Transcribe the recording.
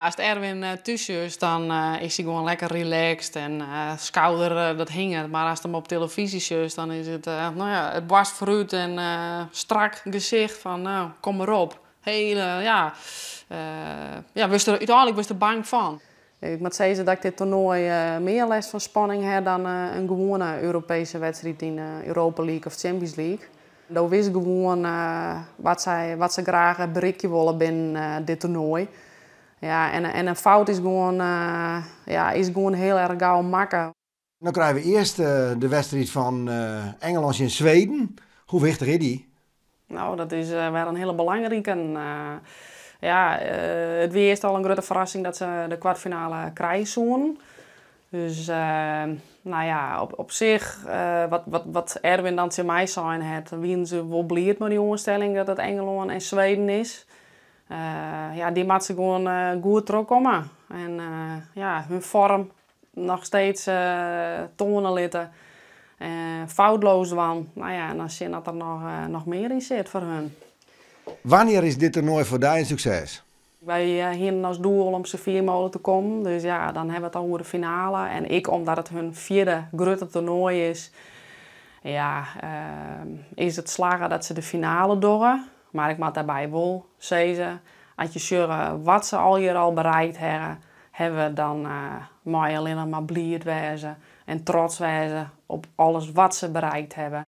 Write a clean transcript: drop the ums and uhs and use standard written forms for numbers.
Als het Erwin thuis is, dan is hij gewoon lekker relaxed en schouder dat hingert. Maar als het hem op televisie is, dan is het, het barst vooruit en strak gezicht van, nou, kom maar op. Uiteindelijk was er bang van. Ik moet zeggen dat ik dit toernooi meer les van spanning heb dan een gewone Europese wedstrijd in Europa League of Champions League. Daar wist ik gewoon wat ze graag bereiken willen binnen dit toernooi. Ja, en een fout is gewoon heel erg gauw makken. Dan krijgen we eerst de wedstrijd van Engeland in Zweden. Hoe wichtig is die? Nou, dat is wel een hele belangrijke. Het weer is al een grote verrassing dat ze de kwartfinale krijgen. Dus op zich, wat Erwin dan tegen mij zei, wie ze wel blij met die onstelling dat het Engeland en Zweden is. Die moeten ze gewoon goed terugkomen. En hun vorm nog steeds tonen laten. Foutloos dan. En dan zie je dat er nog meer in zit voor hun. Wanneer is dit toernooi voor jou een succes? Wij hebben als doel om zoveel mogelijk te komen. Dus ja, dan hebben we het over de finale. En ik, omdat het hun vierde grote toernooi is, is het slagen dat ze de finale doen. Maar ik moet daarbij wel zeggen, als je ziet wat ze al bereikt hebben, dan mag je alleen maar blij wezen en trots wezen op alles wat ze bereikt hebben.